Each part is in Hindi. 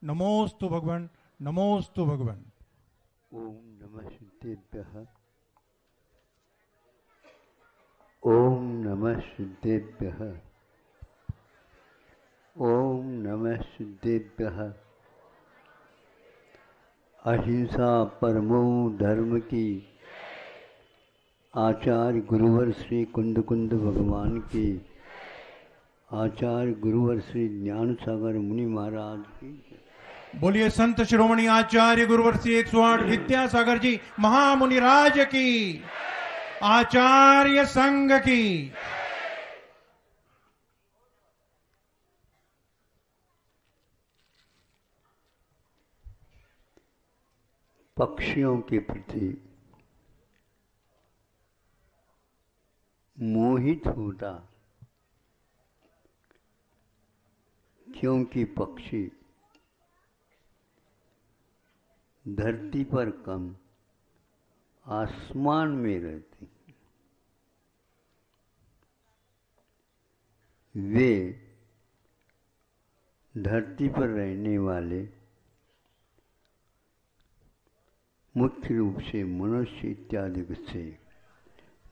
नमोस्तु भगवन्, नमोस्तु भगवन्। ओम नमः सिद्धेभ्यः, ओम नमः सिद्धेभ्यः, ओम नमः सिद्धेभ्यः। अहिंसा परमो धर्म की आचार्य गुरुवर श्री कुंद कुंद भगवान की, आचार्य गुरुवर श्री ज्ञान सागर मुनि महाराज की। बोलिए संत शिरोमणि आचार्य गुरुवर्षी 108 विद्यासागर जी महामुनि राज की, आचार्य संघ की। पक्षियों के प्रति मोहित होता, क्योंकि पक्षी धरती पर कम आसमान में रहते, वे धरती पर रहने वाले मुख्य रूप से मनुष्य इत्यादि से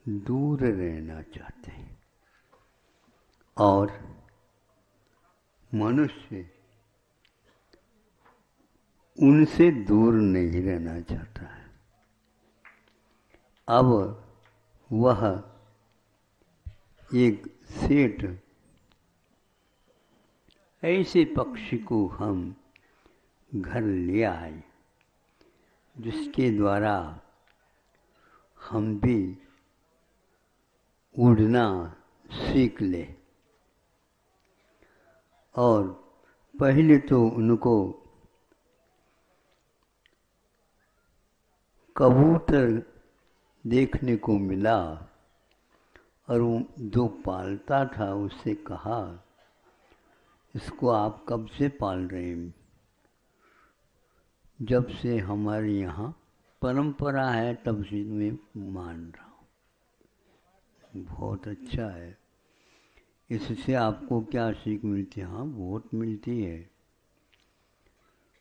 दूर रहना चाहते हैं और मनुष्य उनसे दूर नहीं रहना चाहता है। अब वह एक सेठ ऐसे पक्षी को हम घर ले आए जिसके द्वारा हम भी उड़ना सीख ले। और पहले तो उनको कबूतर देखने को मिला और वो जो पालता था उससे कहा, इसको आप कब से पाल रहे हैं? जब से हमारे यहाँ परंपरा है तब से मैं मान रहा हूँ। बहुत अच्छा है। इससे आपको क्या सीख मिलती है? हाँ, बहुत मिलती है।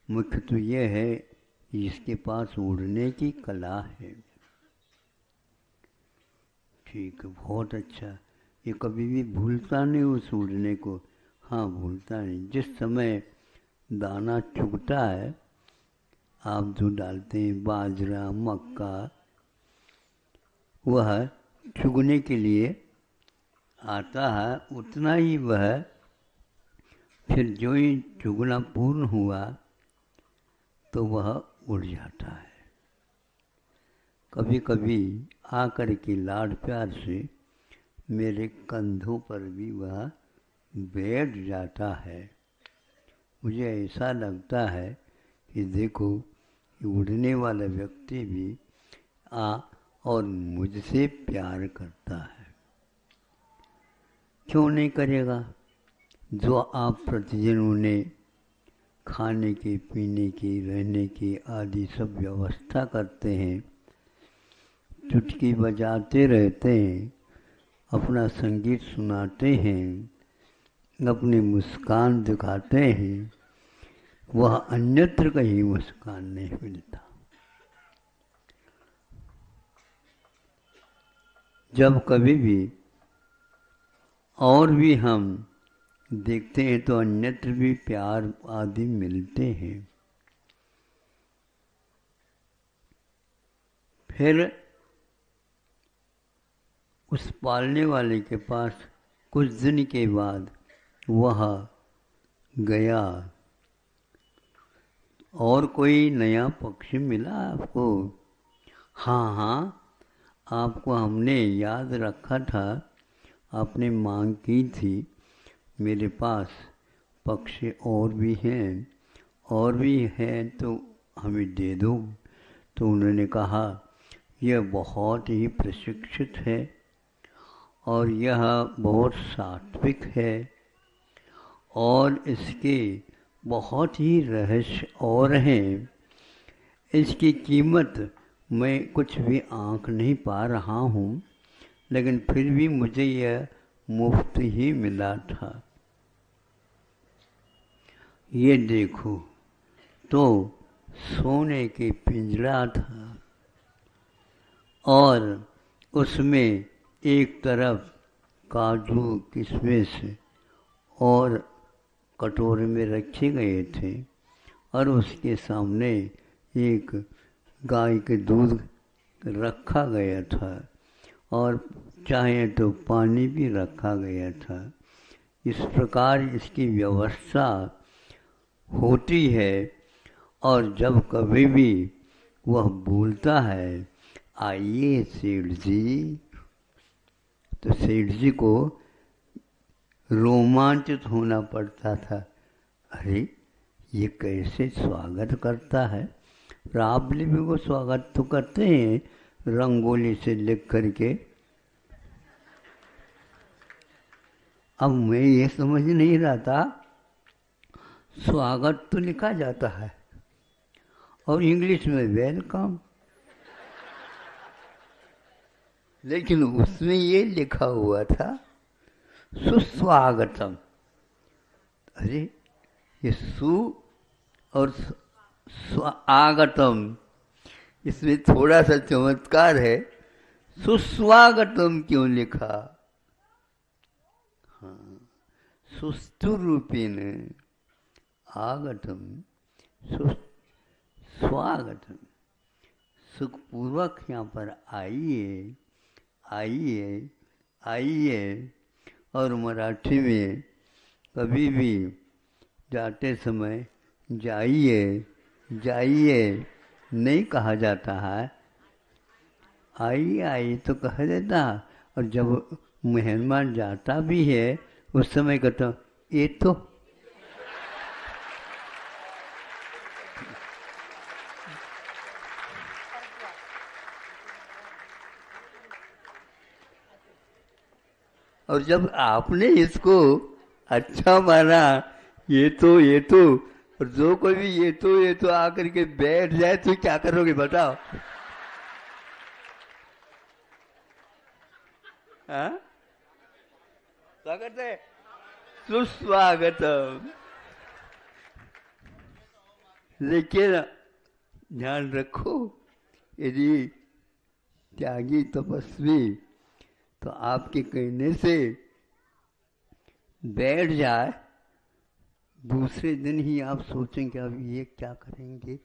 मुख्य तो ये है इसके पास उड़ने की कला है। ठीक, बहुत अच्छा। ये कभी भी भूलता नहीं उस उड़ने को। हाँ, भूलता नहीं। जिस समय दाना चुगता है, आप जो डालते हैं बाजरा मक्का, वह चुगने के लिए आता है, उतना ही वह फिर जो ही चुगना पूर्ण हुआ तो वह उड़ जाता है। कभी कभी आकर के लाड प्यार से मेरे कंधों पर भी वह बैठ जाता है। मुझे ऐसा लगता है कि देखो, उड़ने वाला व्यक्ति भी और मुझसे प्यार करता है। क्यों नहीं करेगा? जो आप प्रतिदिन उन्हें खाने की, पीने की, रहने की आदि सब व्यवस्था करते हैं, चुटकी बजाते रहते हैं, अपना संगीत सुनाते हैं, अपनी मुस्कान दिखाते हैं, वह अन्यत्र कहीं मुस्कान नहीं मिलता। जब कभी भी और भी हम देखते हैं तो अन्यत्र भी प्यार आदि मिलते हैं। फिर उस पालने वाले के पास कुछ दिन के बाद वह गया और कोई नया पक्षी मिला आपको? हाँ हाँ, आपको हमने याद रखा था, आपने मांग की थी, मेरे पास पक्षी और भी हैं तो हमें दे दो। तो उन्होंने कहा, यह बहुत ही प्रशिक्षित है और यह बहुत सात्विक है और इसके बहुत ही रहस्य और हैं। इसकी कीमत मैं कुछ भी आंक नहीं पा रहा हूँ, लेकिन फिर भी मुझे यह मुफ्त ही मिला था। ये देखो, तो सोने की पिंजरा था और उसमें एक तरफ काजू किशमिश और कटोरे में रखे गए थे और उसके सामने एक गाय के दूध रखा गया था और चाहे तो पानी भी रखा गया था। इस प्रकार इसकी व्यवस्था होती है। और जब कभी भी वह बोलता है आइए सेठ जी, तो सेठ जी को रोमांचित होना पड़ता था। अरे ये कैसे स्वागत करता है। रावली भी वो स्वागत तो करते हैं रंगोली से लिख करके। अब मैं ये समझ नहीं रहा था, स्वागत तो लिखा जाता है और इंग्लिश में वेलकम, लेकिन उसमें ये लिखा हुआ था सुस्वागतम। अरे ये सु और स्वागतम, इसमें थोड़ा सा चमत्कार है। सुस्वागतम क्यों लिखा? हाँ, सुस्तु रूपेण आगतम स्वागतम, सुखपूर्वक यहाँ पर आइए आइए आइए। और मराठी में कभी भी जाते समय जाइए जाइए नहीं कहा जाता है, आइए आइए तो कह देता। और जब मेहमान जाता भी है उस समय कहता ये तो। और जब आपने इसको अच्छा माना ये तो, और जो कोई भी ये तो आकर के बैठ जाए तो क्या करोगे बताओ? हाँ, स्वागत है, सुस्वागतम। लेकिन ध्यान रखो, यदि त्यागी तपस्वी तो आपके कहने से बैठ जाए, दूसरे दिन ही आप सोचेंगे अब ये क्या करेंगे,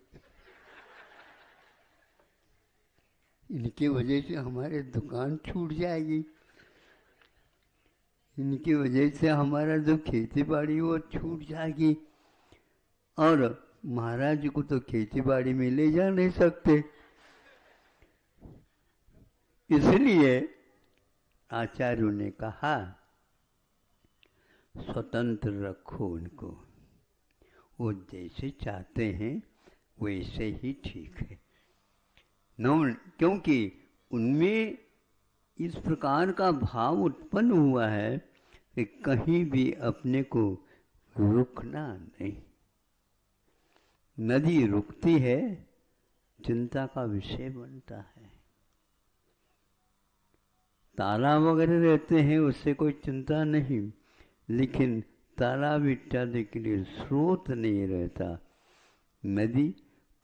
इनकी वजह से हमारे दुकान छूट जाएगी, इनकी वजह से हमारा जो खेती बाड़ी वो छूट जाएगी। और महाराज जी को तो खेती बाड़ी में ले जा नहीं सकते, इसलिए आचार्यों ने कहा स्वतंत्र रखो उनको, वो जैसे चाहते हैं वैसे ही ठीक है। क्योंकि उनमें इस प्रकार का भाव उत्पन्न हुआ है कि कहीं भी अपने को रुकना नहीं। नदी रुकती है चिंता का विषय बनता है, तालाब वगैरह रहते हैं उससे कोई चिंता नहीं, लेकिन तालाब इत्यादि के लिए स्रोत नहीं रहता। नदी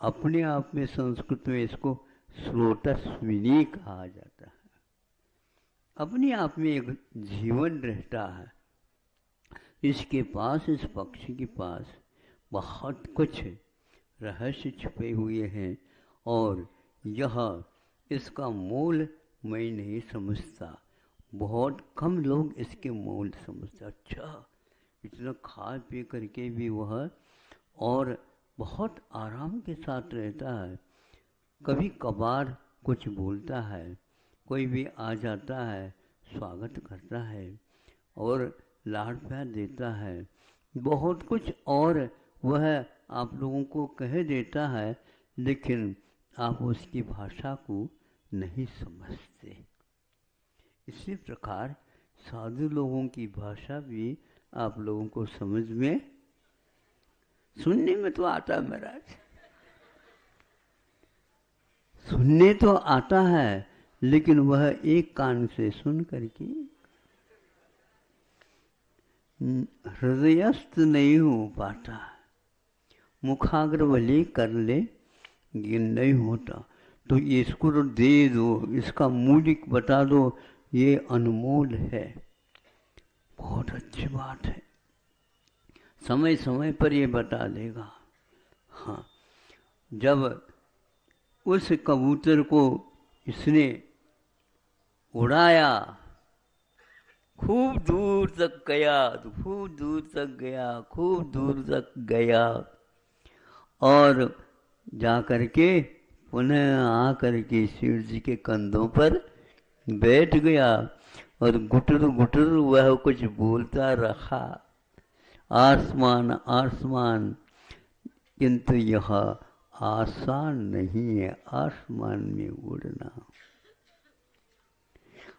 अपने आप में संस्कृत में इसको स्रोतस्विनी कहा जाता है, अपने आप में एक जीवन रहता है। इसके पास, इस पक्षी के पास बहुत कुछ रहस्य छुपे हुए हैं और यह इसका मोल मैं नहीं समझता। बहुत कम लोग इसके मोल समझते। अच्छा, इतना खा पी करके भी वह और बहुत आराम के साथ रहता है। कभी कभार कुछ बोलता है, कोई भी आ जाता है स्वागत करता है और लाड़ प्यार देता है, बहुत कुछ और वह आप लोगों को कह देता है, लेकिन आप उसकी भाषा को नहीं समझते। इसी प्रकार साधु लोगों की भाषा भी आप लोगों को समझ में, सुनने में तो आता है महाराज, सुनने तो आता है, लेकिन वह एक कान से सुन करके हृदयस्थ नहीं हो पाता, मुखाग्रवली कर ले, ये नहीं होता। तो इसको तो दे दो, इसका मूल्य बता दो, ये अनमोल है। बहुत अच्छी बात है, समय समय पर ये बता देगा। हाँ, जब उस कबूतर को इसने उड़ाया, खूब दूर तक गया, खूब दूर तक गया, खूब दूर तक गया, और जाकर के पुनः आकर के शिव जी के कंधों पर बैठ गया और गुटर गुटर वह कुछ बोलता रहा, आसमान आसमान, किंतु यह आसान नहीं है आसमान में उड़ना।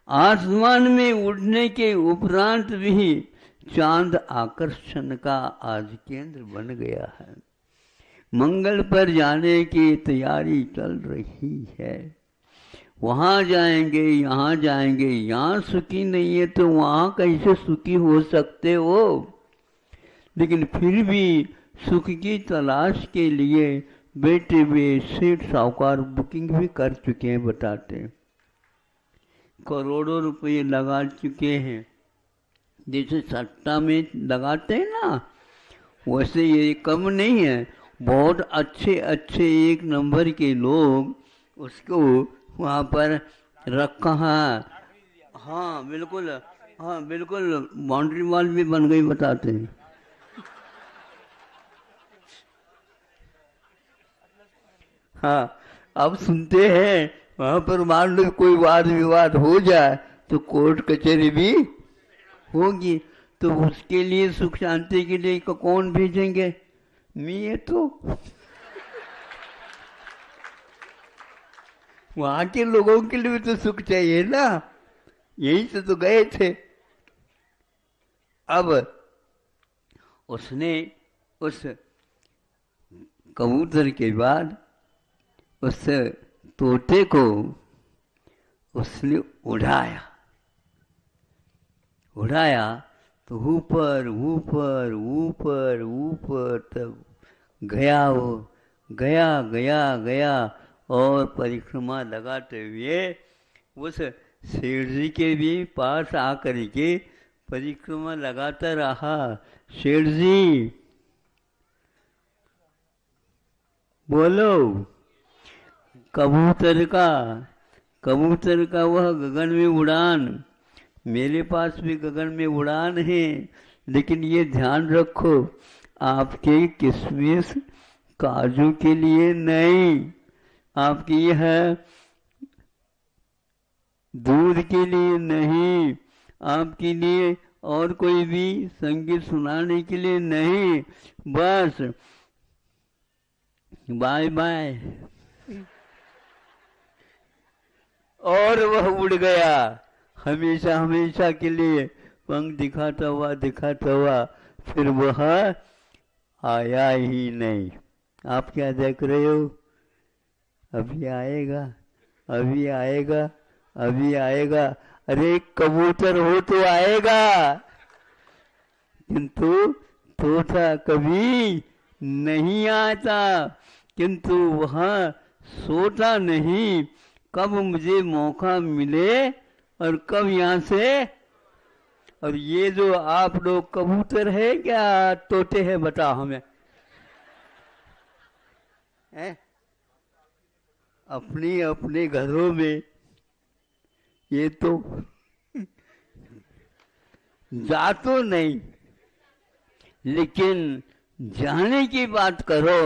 आसमान में उड़ने के उपरांत भी चांद आकर्षण का आज केंद्र बन गया है। मंगल पर जाने की तैयारी चल रही है। वहां जाएंगे, यहाँ जाएंगे, यहाँ सुखी नहीं है तो वहां कैसे सुखी हो सकते हो। लेकिन फिर भी सुख की तलाश के लिए बैठे हुए सेठ साहूकार बुकिंग भी कर चुके हैं, बताते हैं। करोड़ों रुपए लगा चुके हैं। जैसे सट्टा में लगाते हैं ना, वैसे ये कम नहीं है। बहुत अच्छे अच्छे एक नंबर के लोग उसको वहाँ पर रखा है। हाँ बिल्कुल, हाँ बिल्कुल, बाउंड्री वॉल भी बन गई, बताते हैं। हाँ, अब सुनते हैं वहाँ पर मान लो कोई वाद विवाद हो जाए तो कोर्ट कचहरी भी होगी, तो उसके लिए सुख शांति के लिए कौन भेजेंगे? मैं तो वहां के लोगों के लिए भी तो सुख चाहिए ना, यही से तो गए थे। अब उसने उस कबूतर के बाद उस तोते को उसने उड़ाया, उड़ाया तो ऊपर ऊपर ऊपर ऊपर तक गया। वो गया गया गया और परिक्रमा लगाते हुए उस सेठ जी के भी पास आकर के परिक्रमा लगाता रहा। सेठ जी बोलो, कबूतर का वह गगन में उड़ान, मेरे पास भी गगन में उड़ान है, लेकिन ये ध्यान रखो आपके किशमिश काजू के लिए नहीं, आपकी यह दूध के लिए नहीं, आपके लिए और कोई भी संगीत सुनाने के लिए नहीं, बस बाय बाय। और वह उड़ गया हमेशा हमेशा के लिए, पंख दिखाता हुआ, फिर वह आया ही नहीं। आप क्या देख रहे हो? अभी आएगा, अभी आएगा, अभी आएगा। अरे कबूतर हो तो आएगा, किंतु तोता कभी नहीं आता, किंतु वह सोता नहीं। कब मुझे मौका मिले और कब यहाँ से। और ये जो आप लोग कबूतर है क्या तोते हैं, बताओ हमें है? अपने अपने घरों में ये तो जा तो नहीं, लेकिन जाने की बात करो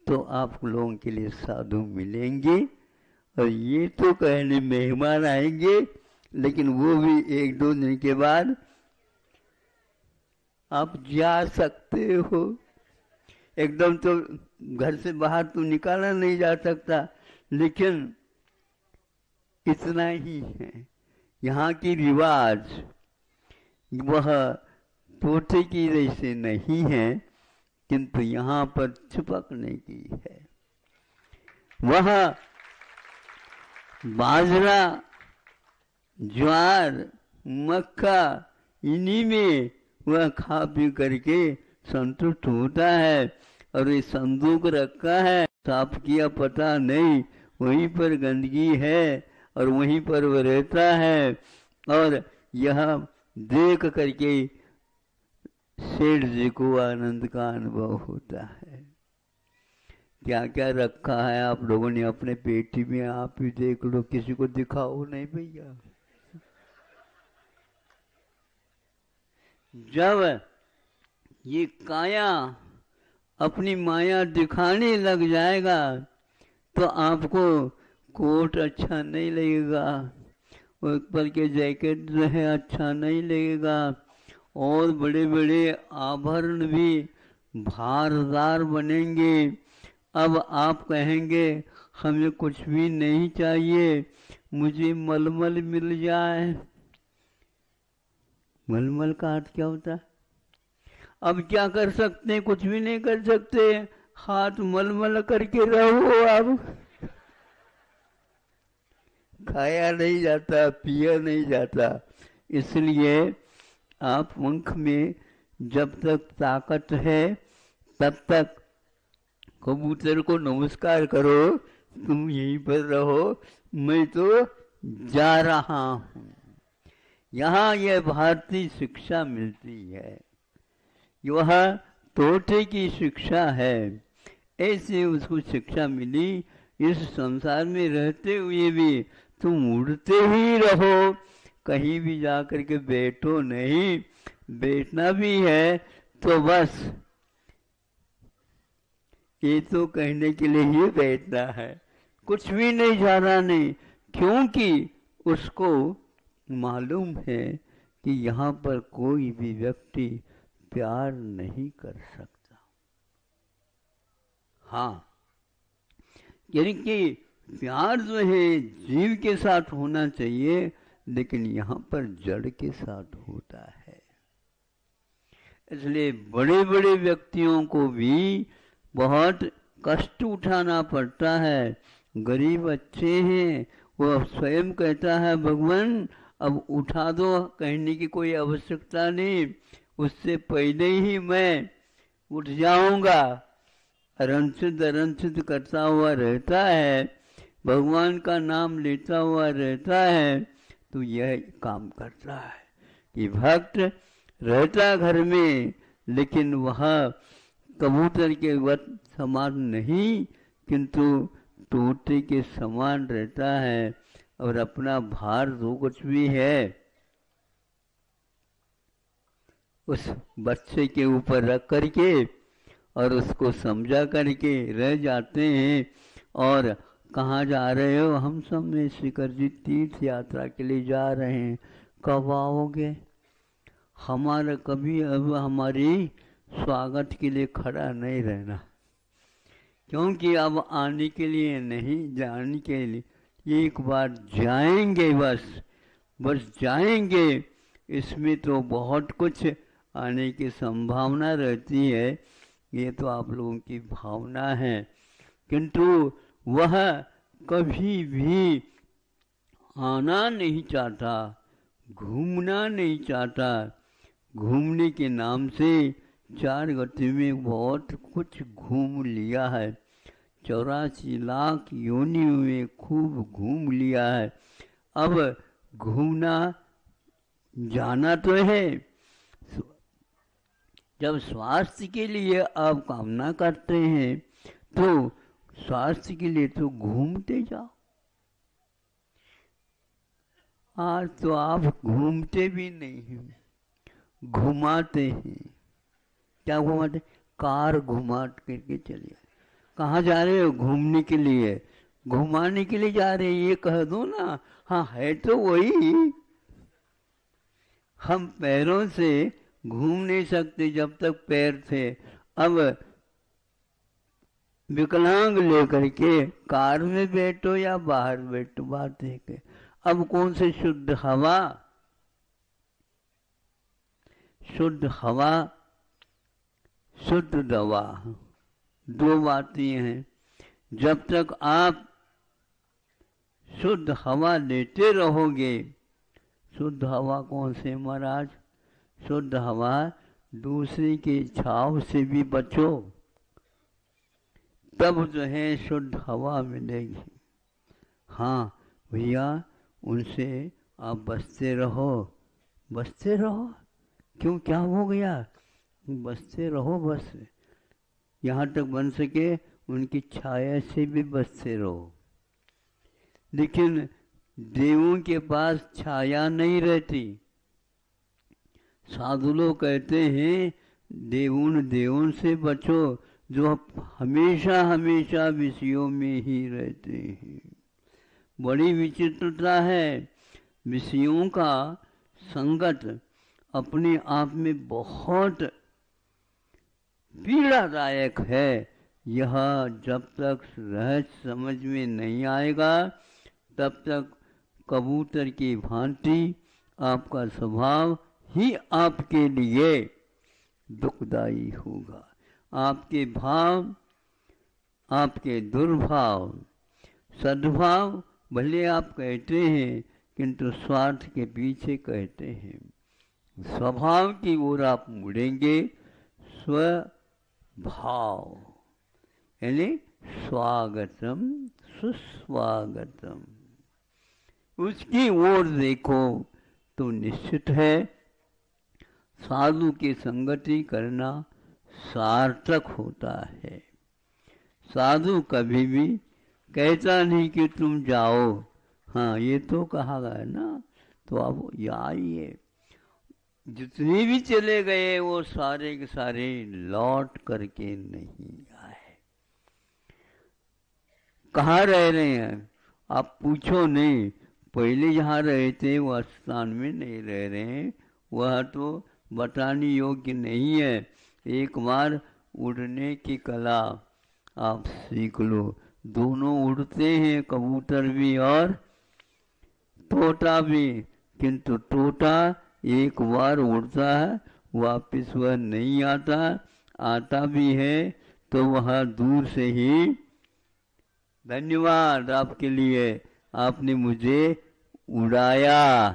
तो आप लोगों के लिए साधु मिलेंगे। और ये तो कहने मेहमान आएंगे, लेकिन वो भी 1-2 दिन के बाद आप जा सकते हो। एकदम तो घर से बाहर तो निकाला नहीं जा सकता, लेकिन इतना ही है यहाँ की रिवाज। वह तोते की जैसे नहीं है, किंतु यहाँ पर चिपकने की है। वह बाजरा, ज्वार, मक्का, इन्हीं में वह खा पी करके संतुष्ट होता है। और ये संदूक रखा है, साफ किया पता नहीं, वहीं पर गंदगी है और वहीं पर वो रहता है। और यह देख करके सेठ जी को आनंद का अनुभव होता है। क्या क्या रखा है आप लोगों ने अपने पेटी में, आप ही देख लो, किसी को दिखाओ नहीं भैया। जब ये काया अपनी माया दिखाने लग जाएगा तो आपको कोट अच्छा नहीं लगेगा, ऊपर के जैकेट जो है अच्छा नहीं लगेगा, और बड़े बड़े आभरण भी भारदार बनेंगे। अब आप कहेंगे हमें कुछ भी नहीं चाहिए, मुझे मलमल मिल जाए। मलमल का अर्थ क्या होता है? अब क्या कर सकते हैं? कुछ भी नहीं कर सकते, हाथ मलमल करके रहो। अब खाया नहीं जाता, पिया नहीं जाता, इसलिए आप पंख में जब तक ताकत है तब तक कबूतर को नमस्कार करो, तुम यहीं पर रहो, मैं तो जा रहा हूँ। यहाँ यह भारतीय शिक्षा मिलती है, वह तोते की शिक्षा है। ऐसे उसको शिक्षा मिली, इस संसार में रहते हुए भी तुम उड़ते ही रहो, कहीं भी जाकर के बैठो नहीं। बैठना भी है तो बस ये तो कहने के लिए ही बैठना है, कुछ भी नहीं जाना नहीं, क्योंकि उसको मालूम है कि यहाँ पर कोई भी व्यक्ति प्यार नहीं कर सकता। हाँ, यानी कि प्यार जो है जीव के साथ होना चाहिए, लेकिन यहाँ पर जड़ के साथ होता है। इसलिए बड़े बड़े व्यक्तियों को भी बहुत कष्ट उठाना पड़ता है। गरीब अच्छे हैं, वो स्वयं कहता है भगवान अब उठा दो, कहने की कोई आवश्यकता नहीं, उससे पहले ही मैं उठ जाऊंगा। अरंचित करता हुआ रहता है, भगवान का नाम लेता हुआ रहता है, तो यह काम करता है कि भक्त रहता घर में, लेकिन वह कबूतर के वत समान नहीं, किंतु तोते के समान रहता है, और अपना भार जो कुछ भी है उस बच्चे के ऊपर रख करके और उसको समझा करके रह जाते हैं। और कहाँ जा रहे हो? हम सब में शिखर जी तीर्थ यात्रा के लिए जा रहे हैं, कब आओगे? हमारा कभी अब हमारी स्वागत के लिए खड़ा नहीं रहना, क्योंकि अब आने के लिए नहीं, जाने के लिए एक बार जाएंगे, बस जाएंगे। इसमें तो बहुत कुछ आने की संभावना रहती है, ये तो आप लोगों की भावना है, किंतु वह कभी भी आना नहीं चाहता, घूमना नहीं चाहता। घूमने के नाम से 4 गति में बहुत कुछ घूम लिया है, 84 लाख योनियों में खूब घूम लिया है। अब घूमना जाना तो है, जब स्वास्थ्य के लिए आप कामना करते हैं तो स्वास्थ्य के लिए तो घूमते जाओ। आज तो आप घूमते भी नहीं हैं, घुमाते हैं। क्या घुमाते? कार घुमा करके चलिए। कहाँ जा रहे हो? घूमने के लिए, घुमाने के लिए जा रहे हैं, ये कह दो ना। हाँ, है तो वही। हम पैरों से घूम नहीं सकते जब तक पैर थे, अब विकलांग लेकर के कार में बैठो या बाहर बैठो, बात है कि अब कौन से शुद्ध हवा, शुद्ध हवा, शुद्ध दवा, दो बातें हैं। जब तक आप शुद्ध हवा लेते रहोगे, शुद्ध हवा कौन से महाराज? शुद्ध हवा दूसरे के छाव से भी बचो, तब जो है शुद्ध हवा मिलेगी। हाँ भैया, उनसे आप बचते रहो, बचते रहो। क्यों, क्या हो गया? बचते रहो बस, यहाँ तक बन सके उनकी छाया से भी बचते रहो। लेकिन देवों के पास छाया नहीं रहती। साधु लोग कहते हैं देवों से बचो जो हमेशा हमेशा विषयों में ही रहते हैं। बड़ी विचित्रता है। विषयों का संगत अपने आप में बहुत पीड़ादायक है। यह जब तक रहस्य समझ में नहीं आएगा तब तक कबूतर की भांति आपका स्वभाव ही आपके लिए दुखदायी होगा। आपके भाव, आपके दुर्भाव, सद्भाव भले आप कहते हैं किंतु स्वार्थ के पीछे कहते हैं। स्वभाव की ओर आप मुड़ेंगे, स्वभाव यानी स्वागतम सुस्वागतम, उसकी ओर देखो तो निश्चित है साधु की संगति करना सार्थक होता है। साधु कभी भी कहता नहीं कि तुम जाओ, हाँ ये तो कहा गया ना, तो अब आइए। जितने भी चले गए वो सारे के सारे लौट करके नहीं आए। कहाँ रह रहे हैं आप पूछो नहीं। पहले जहाँ रहे थे वह स्थान में नहीं रह रहे हैं, वह तो बताने योग्य नहीं है। एक बार उड़ने की कला आप सीख लो। दोनों उड़ते हैं, कबूतर भी और तोता भी, किंतु तोता एक बार उड़ता है वापिस वह नहीं आता, आता भी है तो वह दूर से ही धन्यवाद आपके लिए, आपने मुझे उड़ाया।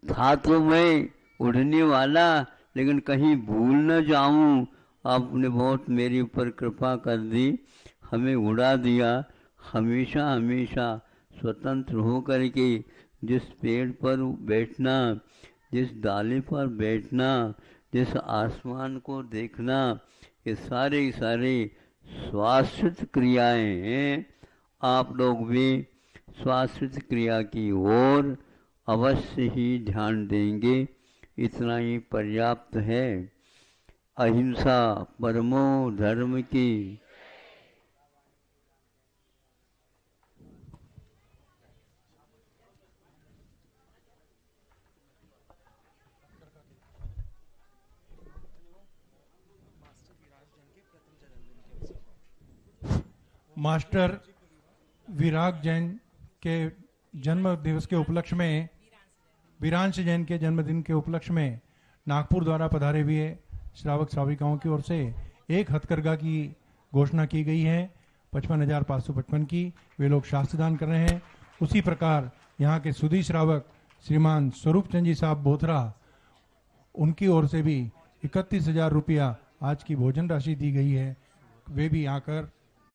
था तो मैं उड़ने वाला, लेकिन कहीं भूल न जाऊं, आपने बहुत मेरे ऊपर कृपा कर दी, हमें उड़ा दिया। हमेशा हमेशा स्वतंत्र हो करके जिस पेड़ पर बैठना, जिस डाले पर बैठना, जिस आसमान को देखना, ये सारे सारे स्वाश्रित क्रियाएं हैं। आप लोग भी स्वाश्रित क्रिया की ओर अवश्य ही ध्यान देंगे, इतना ही पर्याप्त है। अहिंसा परमो धर्म की। मास्टर विराग जैन के जन्म दिवस के उपलक्ष्य में, वीरांश जैन के जन्मदिन के उपलक्ष्य में नागपुर द्वारा पधारे हुए श्रावक श्राविकाओं की ओर से एक हथकरघा की घोषणा की गई है 55,555 की। वे लोग शास्त्रदान कर रहे हैं। उसी प्रकार यहाँ के सुधी श्रावक श्रीमान स्वरूप चंद जी साहब बोथरा, उनकी ओर से भी 31,000 रुपया आज की भोजन राशि दी गई है। वे भी आकर